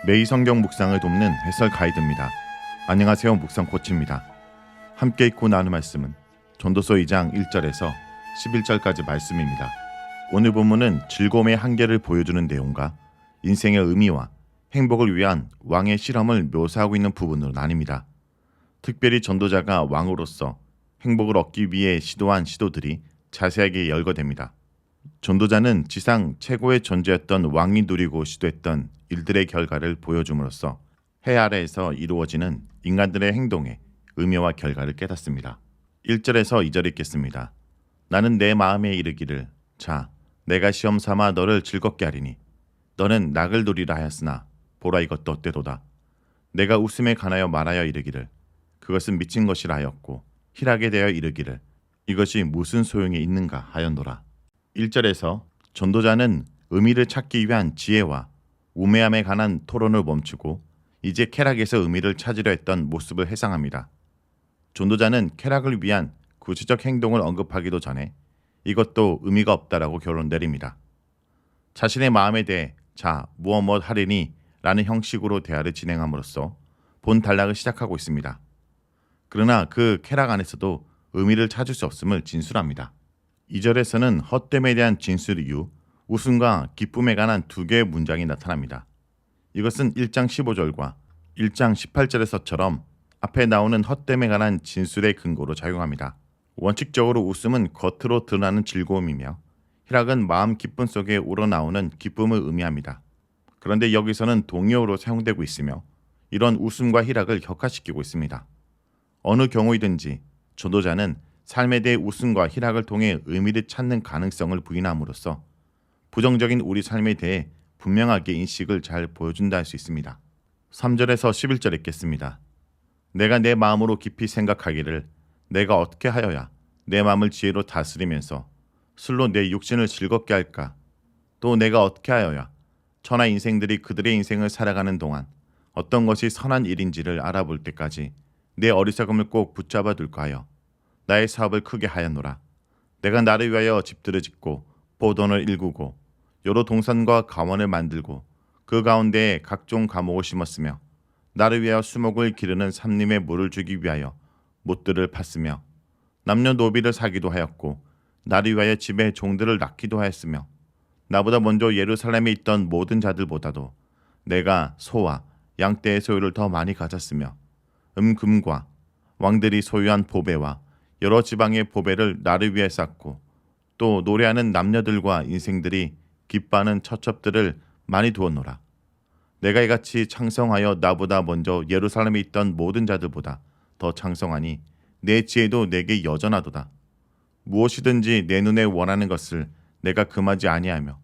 매일 성경 묵상을 돕는 해설 가이드입니다. 안녕하세요. 묵상 코치입니다. 함께 읽고 나눈 말씀은 전도서 2장 1절에서 11절까지 말씀입니다. 오늘 본문은 즐거움의 한계를 보여주는 내용과 인생의 의미와 행복을 위한 왕의 실험을 묘사하고 있는 부분으로 나뉩니다. 특별히 전도자가 왕으로서 행복을 얻기 위해 시도한 시도들이 자세하게 열거됩니다. 전도자는 지상 최고의 존재였던 왕이 누리고 시도했던 일들의 결과를 보여줌으로써 해 아래에서 이루어지는 인간들의 행동의 의미와 결과를 깨닫습니다. 1절에서 2절 읽겠습니다. 나는 내 마음에 이르기를 자 내가 시험 삼아 너를 즐겁게 하리니 너는 낙을 누리라 하였으나 보라 이것도 헛되도다. 내가 웃음에 관하여 말하여 이르기를 그것은 미친 것이라 하였고 희락에 대하여 이르기를 이것이 무슨 소용이 있는가 하였노라. 1절에서 전도자는 의미를 찾기 위한 지혜와 우매함에 관한 토론을 멈추고 이제 쾌락에서 의미를 찾으려 했던 모습을 회상합니다. 전도자는 쾌락을 위한 구체적 행동을 언급하기도 전에 이것도 의미가 없다라고 결론 내립니다. 자신의 마음에 대해 자 무엇 하리니 라는 형식으로 대화를 진행함으로써 본 단락을 시작하고 있습니다. 그러나 그 쾌락 안에서도 의미를 찾을 수 없음을 진술합니다. 2절에서는 헛됨에 대한 진술 이후 웃음과 기쁨에 관한 두 개의 문장이 나타납니다. 이것은 1장 15절과 1장 18절에서처럼 앞에 나오는 헛됨에 관한 진술의 근거로 작용합니다. 원칙적으로 웃음은 겉으로 드러나는 즐거움이며 희락은 마음 기쁨 속에 우러나오는 기쁨을 의미합니다. 그런데 여기서는 동의어로 사용되고 있으며 이런 웃음과 희락을 격화시키고 있습니다. 어느 경우이든지 전도자는 삶에 대해 웃음과 희락을 통해 의미를 찾는 가능성을 부인함으로써 부정적인 우리 삶에 대해 분명하게 인식을 잘 보여준다 할 수 있습니다. 3절에서 11절 읽겠습니다. 내가 내 마음으로 깊이 생각하기를 내가 어떻게 하여야 내 마음을 지혜로 다스리면서 술로 내 육신을 즐겁게 할까? 또 내가 어떻게 하여야 천하 인생들이 그들의 인생을 살아가는 동안 어떤 것이 선한 일인지를 알아볼 때까지 내 어리석음을 꼭 붙잡아 둘까 하여 나의 사업을 크게 하였노라. 내가 나를 위하여 집들을 짓고 포도원을 일구고 여러 동산과 가원을 만들고 그 가운데에 각종 과목을 심었으며 나를 위하여 수목을 기르는 삼림에 물을 주기 위하여 못들을 팠으며 남녀노비를 사기도 하였고 나를 위하여 집에 종들을 낳기도 하였으며 나보다 먼저 예루살렘에 있던 모든 자들보다도 내가 소와 양떼의 소유를 더 많이 가졌으며 금과 왕들이 소유한 보배와 여러 지방의 보배를 나를 위해 쌓고 또 노래하는 남녀들과 인생들이 기뻐하는 처첩들을 많이 두었노라. 내가 이같이 창성하여 나보다 먼저 예루살렘에 있던 모든 자들보다 더 창성하니 내 지혜도 내게 여전하도다. 무엇이든지 내 눈에 원하는 것을 내가 금하지 아니하며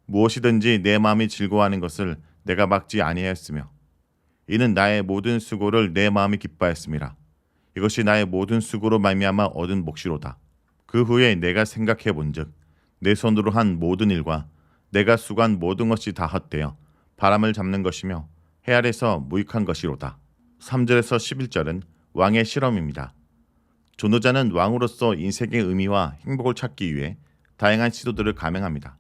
무엇이든지 내 마음이 즐거워하는 것을 내가 막지 아니하였으며 이는 나의 모든 수고를 내 마음이 기뻐하였음이라. 이것이 나의 모든 수고로 말미암아 얻은 몫이로다. 그 후에 내가 생각해 본즉 내 손으로 한 모든 일과 내가 수고한 모든 것이 다 헛되어 바람을 잡는 것이며 해 아래서 무익한 것이로다. 3절에서 11절은 왕의 실험입니다. 전도자는 왕으로서 인생의 의미와 행복을 찾기 위해 다양한 시도들을 감행합니다.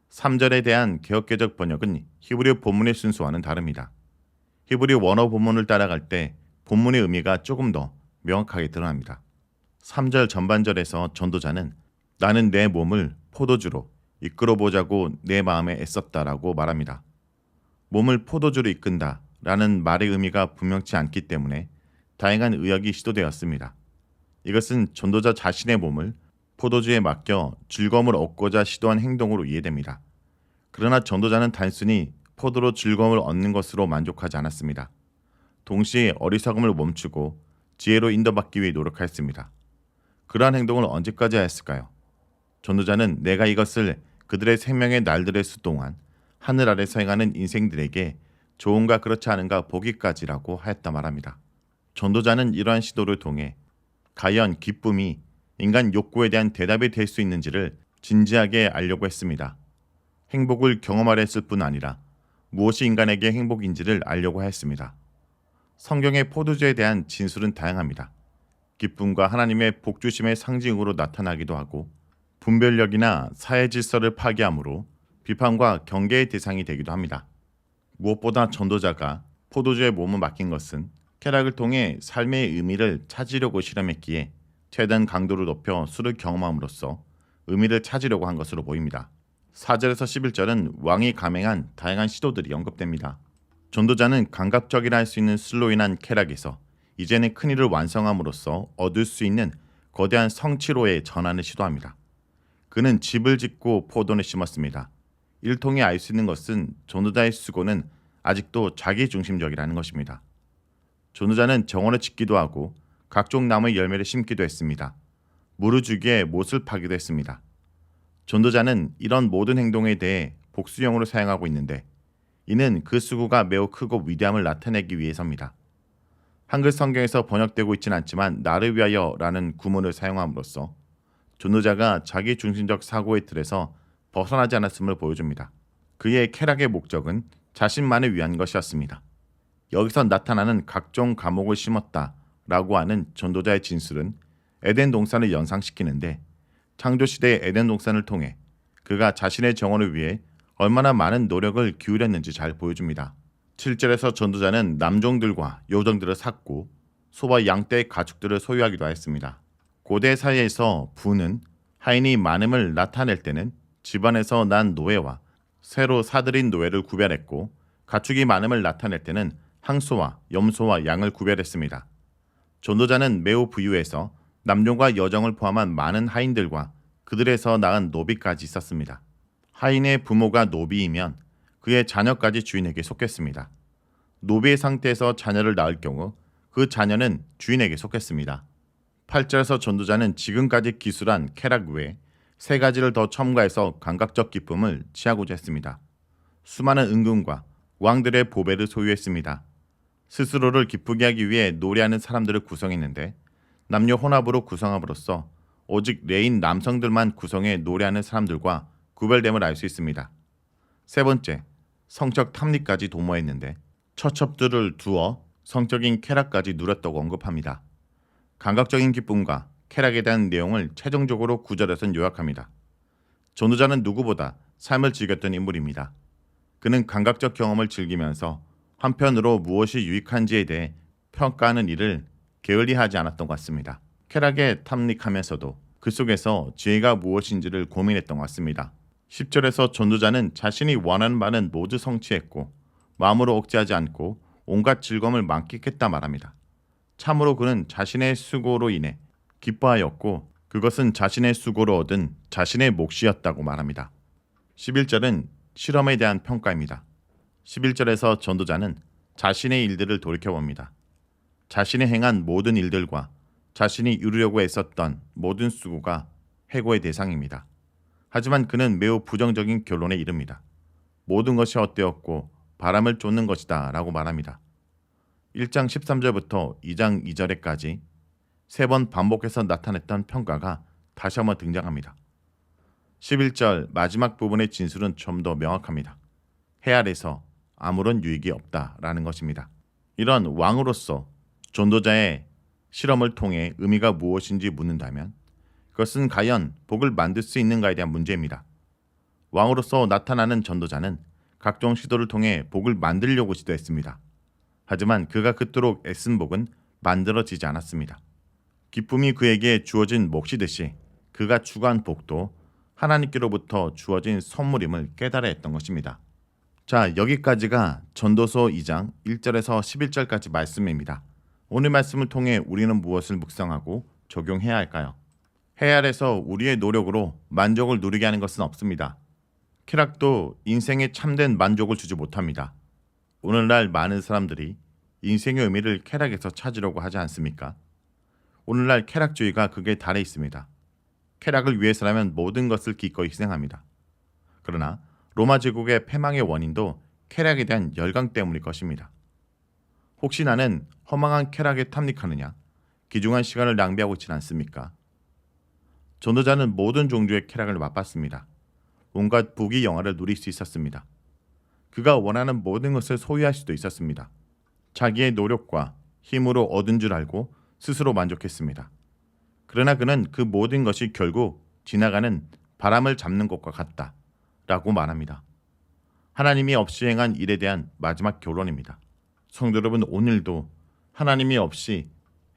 3절에 대한 개역개적 번역은 히브리 본문의 순서와는 다릅니다. 히브리 원어 본문을 따라갈 때 본문의 의미가 조금 더 명확하게 드러납니다. 3절 전반절에서 전도자는 나는 내 몸을 포도주로 이끌어보자고 내 마음에 애썼다라고 말합니다. 몸을 포도주로 이끈다 라는 말의 의미가 분명치 않기 때문에 다양한 의역이 시도되었습니다. 이것은 전도자 자신의 몸을 포도주에 맡겨 즐거움을 얻고자 시도한 행동으로 이해됩니다. 그러나 전도자는 단순히 포도로 즐거움을 얻는 것으로 만족하지 않았습니다. 동시에 어리석음을 멈추고 지혜로 인도받기 위해 노력하였습니다. 그러한 행동을 언제까지 하였을까요? 전도자는 내가 이것을 그들의 생명의 날들의 수 동안 하늘 아래서 행하는 인생들에게 좋은가 그렇지 않은가 보기까지라고 하였다 말합니다. 전도자는 이러한 시도를 통해 과연 기쁨이 인간 욕구에 대한 대답이 될 수 있는지를 진지하게 알려고 했습니다. 행복을 경험하려 했을 뿐 아니라 무엇이 인간에게 행복인지를 알려고 하였습니다. 성경의 포도주에 대한 진술은 다양합니다. 기쁨과 하나님의 복주심의 상징으로 나타나기도 하고 분별력이나 사회 질서를 파괴함으로 비판과 경계의 대상이 되기도 합니다. 무엇보다 전도자가 포도주에 몸을 맡긴 것은 쾌락을 통해 삶의 의미를 찾으려고 실험했기에 최대한 강도를 높여 술을 경험함으로써 의미를 찾으려고 한 것으로 보입니다. 4절에서 11절은 왕이 감행한 다양한 시도들이 언급됩니다. 전도자는 감각적이라 할 수 있는 술로 인한 쾌락에서 이제는 큰일을 완성함으로써 얻을 수 있는 거대한 성취로의 전환을 시도합니다. 그는 집을 짓고 포도를 심었습니다. 이를 통해 알 수 있는 것은 전도자의 수고는 아직도 자기중심적이라는 것입니다. 전도자는 정원을 짓기도 하고 각종 나무의 열매를 심기도 했습니다. 물을 주기에 못을 파기도 했습니다. 전도자는 이런 모든 행동에 대해 복수형으로 사용하고 있는데 이는 그 수고가 매우 크고 위대함을 나타내기 위해서입니다. 한글 성경에서 번역되고 있지는 않지만 나를 위하여라는 구문을 사용함으로써 전도자가 자기 중심적 사고의 틀에서 벗어나지 않았음을 보여줍니다. 그의 쾌락의 목적은 자신만을 위한 것이었습니다. 여기서 나타나는 각종 감옥을 심었다라고 하는 전도자의 진술은 에덴 동산을 연상시키는데 창조시대의 에덴 동산을 통해 그가 자신의 정원을 위해 얼마나 많은 노력을 기울였는지 잘 보여줍니다. 7절에서 전도자는 남종들과 여종들을 샀고 소와 양떼의 가축들을 소유하기도 하였습니다. 고대 사회에서 부는 하인이 많음을 나타낼 때는 집안에서 난 노예와 새로 사들인 노예를 구별했고 가축이 많음을 나타낼 때는 항소와 염소와 양을 구별했습니다. 전도자는 매우 부유해서 남종과 여종을 포함한 많은 하인들과 그들에서 낳은 노비까지 있었습니다. 하인의 부모가 노비이면 그의 자녀까지 주인에게 속했습니다. 노비의 상태에서 자녀를 낳을 경우 그 자녀는 주인에게 속했습니다. 8절에서 전도자는 지금까지 기술한 쾌락 외에 세 가지를 더 첨가해서 감각적 기쁨을 취하고자 했습니다. 수많은 은금과 왕들의 보배를 소유했습니다. 스스로를 기쁘게 하기 위해 노래하는 사람들을 구성했는데 남녀 혼합으로 구성함으로써 오직 레인 남성들만 구성해 노래하는 사람들과 구별됨을 알 수 있습니다. 세 번째, 성적 탐닉까지 도모했는데 처첩들을 두어 성적인 쾌락까지 누렸다고 언급합니다. 감각적인 기쁨과 쾌락에 대한 내용을 최종적으로 9절에서는 요약합니다. 전도자는 누구보다 삶을 즐겼던 인물입니다. 그는 감각적 경험을 즐기면서 한편으로 무엇이 유익한지에 대해 평가하는 일을 게을리하지 않았던 것 같습니다. 쾌락에 탐닉하면서도 그 속에서 지혜가 무엇인지를 고민했던 것 같습니다. 10절에서 전도자는 자신이 원하는 바는 모두 성취했고 마음으로 억제하지 않고 온갖 즐거움을 만끽했다 말합니다. 참으로 그는 자신의 수고로 인해 기뻐하였고 그것은 자신의 수고로 얻은 자신의 몫이었다고 말합니다. 11절은 실험에 대한 평가입니다. 11절에서 전도자는 자신의 일들을 돌이켜봅니다. 자신이 행한 모든 일들과 자신이 이루려고 애썼던 모든 수고가 해고의 대상입니다. 하지만 그는 매우 부정적인 결론에 이릅니다. 모든 것이 헛되었고 바람을 쫓는 것이다 라고 말합니다. 1장 13절부터 2장 2절에까지 3번 반복해서 나타냈던 평가가 다시 한번 등장합니다. 11절 마지막 부분의 진술은 좀 더 명확합니다. 해 아래서 아무런 유익이 없다라는 것입니다. 이런 왕으로서 전도자의 실험을 통해 의미가 무엇인지 묻는다면 그것은 과연 복을 만들 수 있는가에 대한 문제입니다. 왕으로서 나타나는 전도자는 각종 시도를 통해 복을 만들려고 시도했습니다. 하지만 그가 그토록 애쓴 복은 만들어지지 않았습니다. 기쁨이 그에게 주어진 몫이듯이 그가 추구한 복도 하나님께로부터 주어진 선물임을 깨달아야 했던 것입니다. 자, 여기까지가 전도서 2장 1절에서 11절까지 말씀입니다. 오늘 말씀을 통해 우리는 무엇을 묵상하고 적용해야 할까요? 해 아래서 우리의 노력으로 만족을 누리게 하는 것은 없습니다. 쾌락도 인생에 참된 만족을 주지 못합니다. 오늘날 많은 사람들이 인생의 의미를 쾌락에서 찾으려고 하지 않습니까? 오늘날 쾌락주의가 극에 달해 있습니다. 쾌락을 위해서라면 모든 것을 기꺼이 희생합니다. 그러나 로마 제국의 패망의 원인도 쾌락에 대한 열광 때문일 것입니다. 혹시 나는 허망한 쾌락에 탐닉하느냐? 귀중한 시간을 낭비하고 있지 않습니까? 전도자는 모든 종류의 쾌락을 맛봤습니다. 온갖 부귀 영화를 누릴 수 있었습니다. 그가 원하는 모든 것을 소유할 수도 있었습니다. 자기의 노력과 힘으로 얻은 줄 알고 스스로 만족했습니다. 그러나 그는 그 모든 것이 결국 지나가는 바람을 잡는 것과 같다 라고 말합니다. 하나님이 없이 행한 일에 대한 마지막 결론입니다. 성도 여러분, 오늘도 하나님이 없이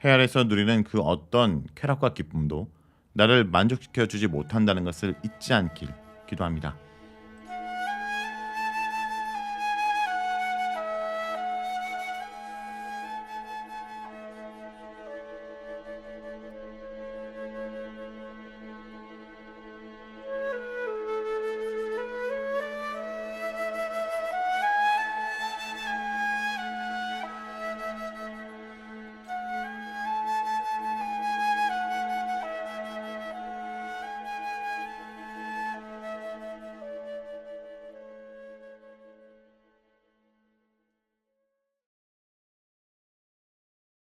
해 아래서 누리는 그 어떤 쾌락과 기쁨도 나를 만족시켜 주지 못한다는 것을 잊지 않길 기도합니다.